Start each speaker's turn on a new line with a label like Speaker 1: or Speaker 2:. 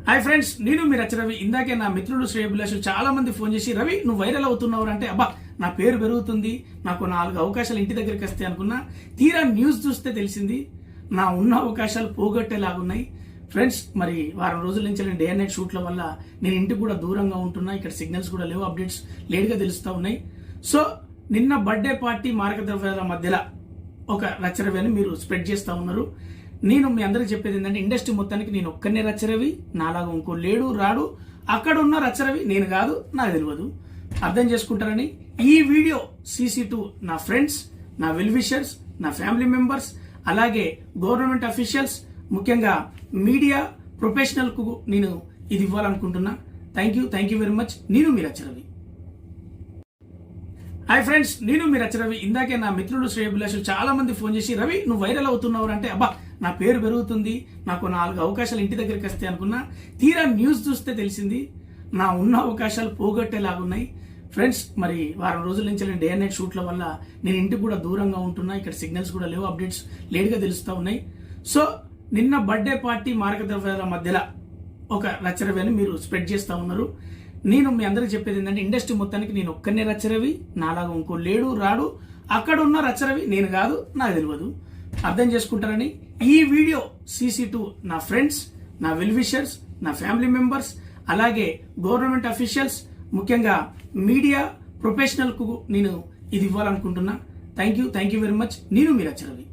Speaker 1: Hi friends, నేను మీ రవి. ఇందాకే నా మిత్రులు శ్రేయభిలాషులు చాలా మంది ఫోన్ చేసి, రవి నువ్వు వైరల్ అవుతున్నావు అంటే, అబ్బా నా పేరు పెరుగుతుంది, నాకు 4 అవకాశాలు ఇంటి దగ్గరికి వస్తాయి అనుకున్నా. తీరా న్యూస్ చూస్తే తెలిసింది నా ఉన్న అవకాశాలు పోగొట్టేలాగున్నాయి. ఫ్రెండ్స్, మరి వారం రోజుల నుంచి నేను డే అండ్ నైట్ షూట్ల వల్ల నేను ఇంటికి కూడా దూరంగా ఉంటున్నా. ఇక్కడ సిగ్నల్స్ కూడా లేవు, అప్డేట్స్ లేట్గా తెలుస్తూ ఉన్నాయి. సో నిన్న బర్త్డే పార్టీ మారక ద్రవ్యాల మధ్యలో ఒక రచరవి అని మీరు స్ప్రెడ్ చేస్తూ ఉన్నారు. నేను మీ అందరికి చెప్పేది ఏంటంటే, ఇండస్ట్రీ మొత్తానికి నేను ఒక్కనే రచరవి, నాలాగా ఇంకో లేడు రాడు. అక్కడ ఉన్న రచరవి నేను కాదు, నాకు తెలియదు. అర్థం చేసుకుంటారని ఈ వీడియో CC2 నా ఫ్రెండ్స్, నా వెల్ విషర్స్, నా ఫ్యామిలీ మెంబర్స్, అలాగే గవర్నమెంట్ అఫీషియల్స్, ముఖ్యంగా మీడియా ప్రొఫెషనల్ కు నేను ఇది ఇవ్వాలనుకుంటున్నా. Thank you very much. నేను మీ రచరవి. హాయ్ ఫ్రెండ్స్, నేను మీ రవి. ఇందాకే నా మిత్రులు శ్రేయభిలాషులు చాలా మంది ఫోన్ చేసి, రవి నువ్వు వైరల్ అవుతున్నావు అంటే, అబ్బా నా పేరు పెరుగుతుంది, నాకు 4 అవకాశాలు ఇంటి దగ్గరికి వస్తాయి అనుకున్నా. తీరా న్యూస్ చూస్తే తెలిసింది నా ఉన్న అవకాశాలు పోగొట్టేలాగున్నాయి. ఫ్రెండ్స్, మరి వారం రోజుల నుంచి నేను డే అండ్ నైట్ షూట్ల వల్ల నేను ఇంటికి కూడా దూరంగా ఉంటున్నా. ఇక్కడ సిగ్నల్స్ కూడా లేవు, అప్డేట్స్ లేట్గా తెలుస్తూ ఉన్నాయి. సో నిన్న బర్త్డే పార్టీ మారక ద్రవ్యాల మధ్యలో ఒక రచరవి అని మీరు స్ప్రెడ్ చేస్తూ ఉన్నారు. నేను మీ అందరికి చెప్పేది ఏంటంటే, ఇండస్ట్రీ మొత్తానికి నేను ఒక్కనే రచరవి, నాలాగా ఇంకో లేడు రాడు. అక్కడ ఉన్న రచరవి నేను కాదు, నాకు తెలియదు. అర్థం చేసుకుంటారని ఈ వీడియో CC2 నా ఫ్రెండ్స్, నా వెల్ విషర్స్, నా ఫ్యామిలీ మెంబర్స్, అలాగే గవర్నమెంట్ అఫీషియల్స్, ముఖ్యంగా మీడియా ప్రొఫెషనల్ కు నేను ఇది ఇవ్వాలనుకుంటున్నా. Thank you very much. నేను మీ రచరవి.